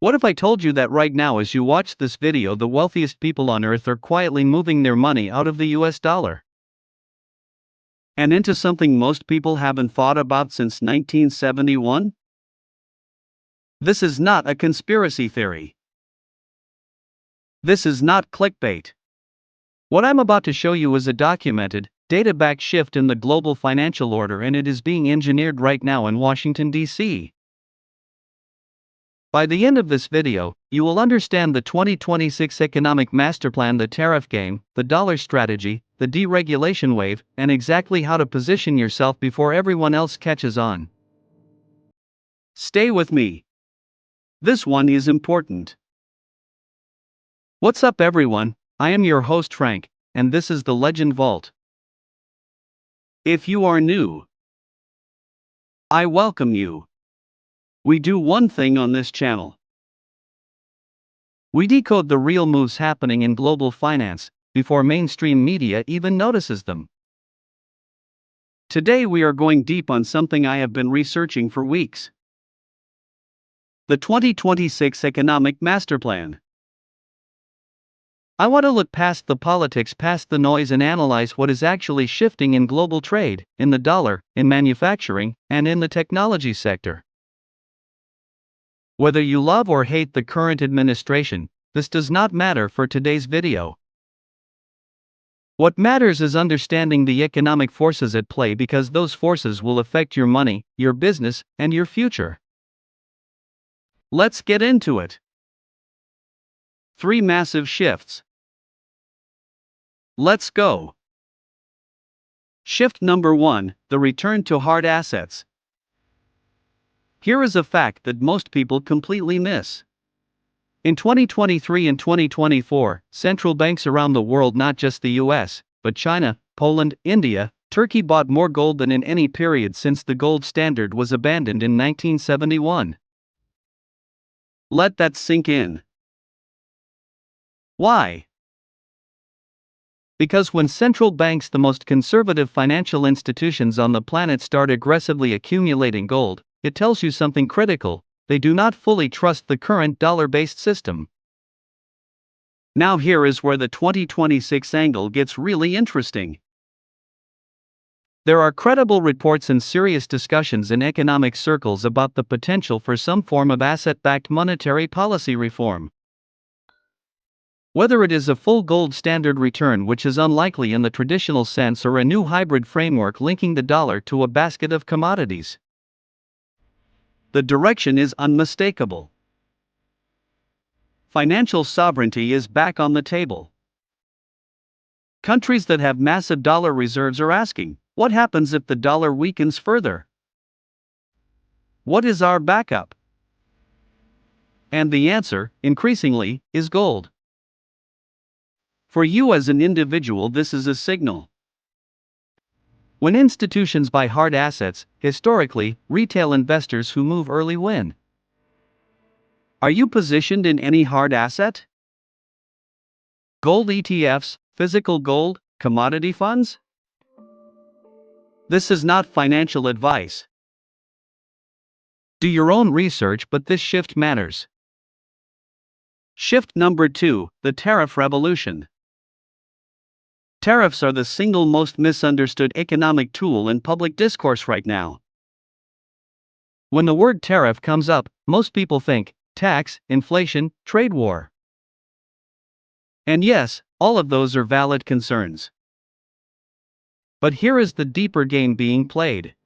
What if I told you that right now as you watch this video the wealthiest people on earth are quietly moving their money out of the US dollar and into something most people haven't thought about since 1971? This is not a conspiracy theory. This is not clickbait. What I'm about to show you is a documented, data-backed shift in the global financial order, and it is being engineered right now in Washington, D.C. By the end of this video, you will understand the 2026 Economic Masterplan, the tariff game, the dollar strategy, the deregulation wave, and exactly how to position yourself before everyone else catches on. Stay with me. This one is important. What's up, everyone? I am your host Frank, and this is the Legend Vault. If you are new, I welcome you. We do one thing on this channel. We decode the real moves happening in global finance before mainstream media even notices them. Today we are going deep on something I have been researching for weeks. The 2026 Economic Masterplan. I want to look past the politics, past the noise, and analyze what is actually shifting in global trade, in the dollar, in manufacturing, and in the technology sector. Whether you love or hate the current administration, this does not matter for today's video. What matters is understanding the economic forces at play, because those forces will affect your money, your business, and your future. Let's get into it. 3 massive shifts. Let's go. Shift number 1, the return to hard assets. Here is a fact that most people completely miss. In 2023 and 2024, central banks around the world, not just the US, but China, Poland, India, Turkey, bought more gold than in any period since the gold standard was abandoned in 1971. Let that sink in. Why? Because when central banks, the most conservative financial institutions on the planet, start aggressively accumulating gold, it tells you something critical: they do not fully trust the current dollar-based system. Now here is where the 2026 angle gets really interesting. There are credible reports and serious discussions in economic circles about the potential for some form of asset-backed monetary policy reform. Whether it is a full gold standard return, which is unlikely in the traditional sense, or a new hybrid framework linking the dollar to a basket of commodities, the direction is unmistakable. Financial sovereignty is back on the table. Countries that have massive dollar reserves are asking, what happens if the dollar weakens further? What is our backup? And the answer, increasingly, is gold. For you as an individual, this is a signal. When institutions buy hard assets, historically, retail investors who move early win. Are you positioned in any hard asset? Gold ETFs, physical gold, commodity funds? This is not financial advice. Do your own research, but this shift matters. Shift number 2, the tariff revolution. Tariffs are the single most misunderstood economic tool in public discourse right now. When the word tariff comes up, most people think tax, inflation, trade war. And yes, all of those are valid concerns. But here is the deeper game being played.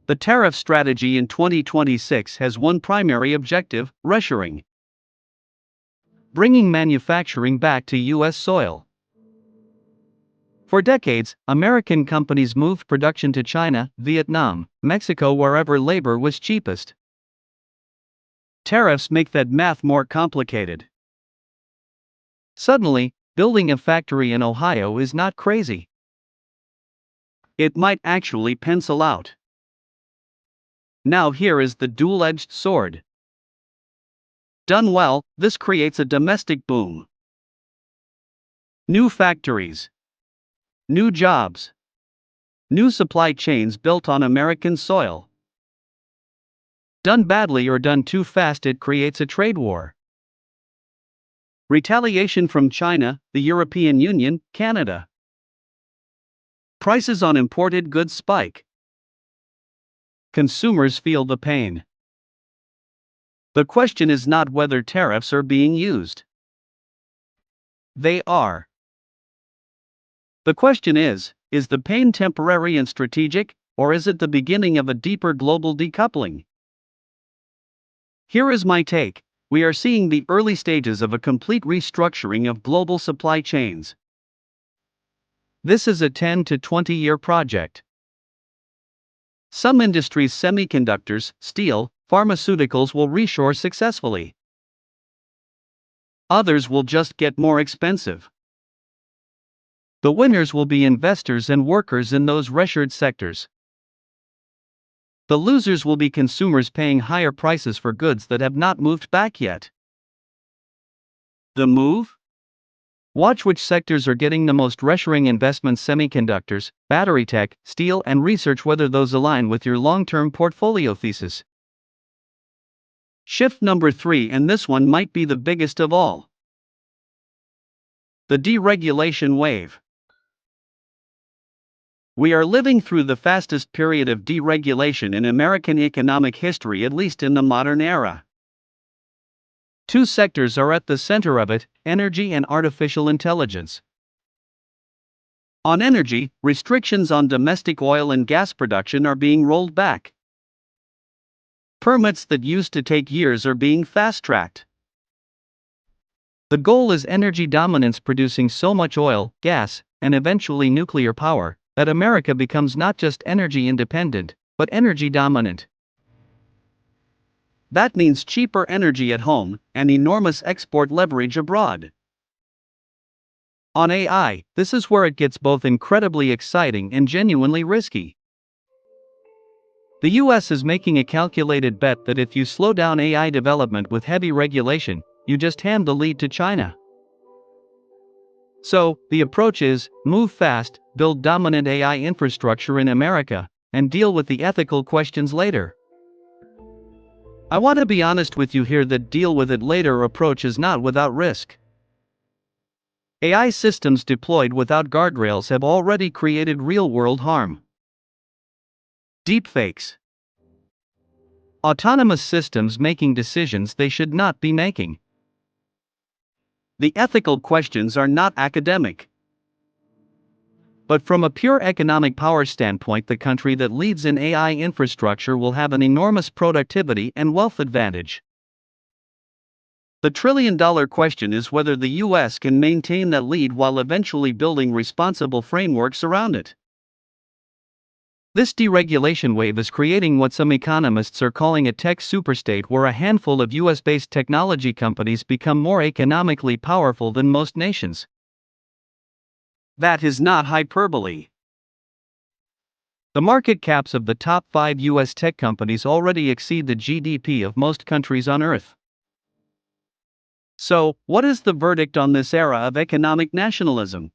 The tariff strategy in 2026 has one primary objective: reshoring. Bringing manufacturing back to US soil. For decades, American companies moved production to China, Vietnam, Mexico, wherever labor was cheapest. Tariffs make that math more complicated. Suddenly, building a factory in Ohio is not crazy. It might actually pencil out. Now here is the dual-edged sword. Done well, this creates a domestic boom. New factories. New jobs. New supply chains built on American soil. Done badly or done too fast, it creates a trade war. Retaliation from China, the European Union, Canada. Prices on imported goods spike. Consumers feel the pain. The question is not whether tariffs are being used. They are. The question is the pain temporary and strategic, or is it the beginning of a deeper global decoupling? Here is my take. We are seeing the early stages of a complete restructuring of global supply chains. This is a 10 to 20-year project. Some industries, semiconductors, steel, pharmaceuticals, will reshore successfully. Others will just get more expensive. The winners will be investors and workers in those reshored sectors. The losers will be consumers paying higher prices for goods that have not moved back yet. The move? Watch which sectors are getting the most reshoring investments: semiconductors, battery tech, steel, and research whether those align with your long-term portfolio thesis. Shift number 3, and this one might be the biggest of all. The deregulation wave. We are living through the fastest period of deregulation in American economic history, at least in the modern era. Two sectors are at the center of it: energy and artificial intelligence. On energy, restrictions on domestic oil and gas production are being rolled back. Permits that used to take years are being fast-tracked. The goal is energy dominance, producing so much oil, gas, and eventually nuclear power that America becomes not just energy independent, but energy dominant. That means cheaper energy at home and enormous export leverage abroad. On AI, this is where it gets both incredibly exciting and genuinely risky. The US is making a calculated bet that if you slow down AI development with heavy regulation, you just hand the lead to China. So, the approach is move fast, build dominant AI infrastructure in America, and deal with the ethical questions later. I want to be honest with you here that deal with it later approach is not without risk. AI systems deployed without guardrails have already created real-world harm. Deepfakes. Autonomous systems making decisions they should not be making. The ethical questions are not academic. But from a pure economic power standpoint, the country that leads in AI infrastructure will have an enormous productivity and wealth advantage. The trillion-dollar question is whether the US can maintain that lead while eventually building responsible frameworks around it. This deregulation wave is creating what some economists are calling a tech superstate, where a handful of US-based technology companies become more economically powerful than most nations. That is not hyperbole. The market caps of the top 5 US tech companies already exceed the GDP of most countries on Earth. So, what is the verdict on this era of economic nationalism?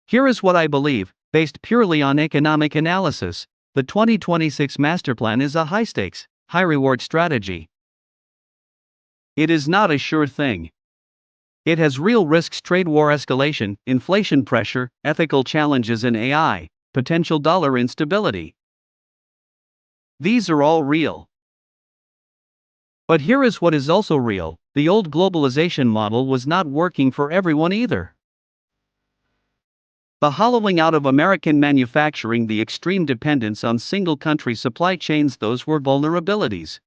Here is what I believe. Based purely on economic analysis, the 2026 Masterplan is a high-stakes, high-reward strategy. It is not a sure thing. It has real risks: trade war escalation, inflation pressure, ethical challenges in AI, potential dollar instability. These are all real. But here is what is also real: the old globalization model was not working for everyone either. The hollowing out of American manufacturing, the extreme dependence on single-country supply chains, those were vulnerabilities.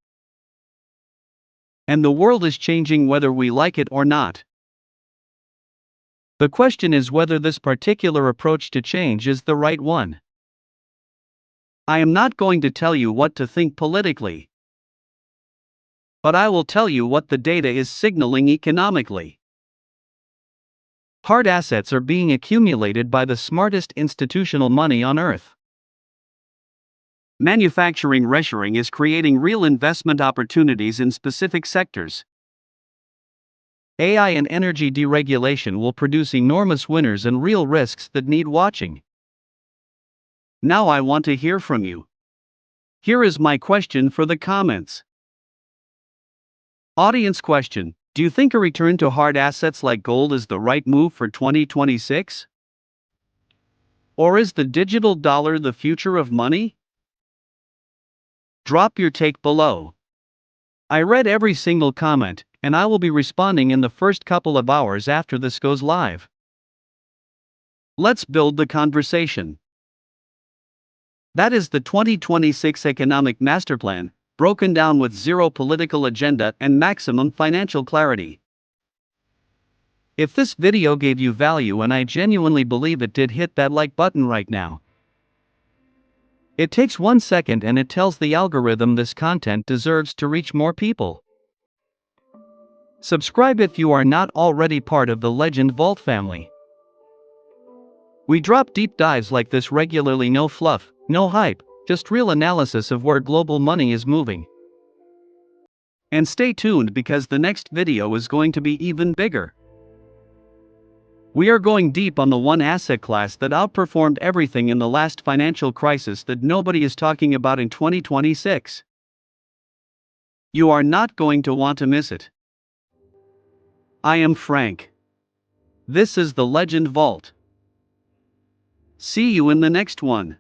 And the world is changing whether we like it or not. The question is whether this particular approach to change is the right one. I am not going to tell you what to think politically, but I will tell you what the data is signaling economically. Hard assets are being accumulated by the smartest institutional money on Earth. Manufacturing reshoring is creating real investment opportunities in specific sectors. AI and energy deregulation will produce enormous winners and real risks that need watching. Now I want to hear from you. Here is my question for the comments. Audience question: do you think a return to hard assets like gold is the right move for 2026? Or is the digital dollar the future of money? Drop your take below. I read every single comment, and I will be responding in the first couple of hours after this goes live. Let's build the conversation. That is the 2026 Economic Masterplan, broken down with zero political agenda and maximum financial clarity. If this video gave you value, and I genuinely believe it did, hit that like button right now. It takes 1 second and it tells the algorithm this content deserves to reach more people. Subscribe if you are not already part of the Legend Vault family. We drop deep dives like this regularly, no fluff, no hype, just real analysis of where global money is moving. And stay tuned because the next video is going to be even bigger. We are going deep on the one asset class that outperformed everything in the last financial crisis that nobody is talking about in 2026. You are not going to want to miss it. I am Frank. This is the Legend Vault. See you in the next one.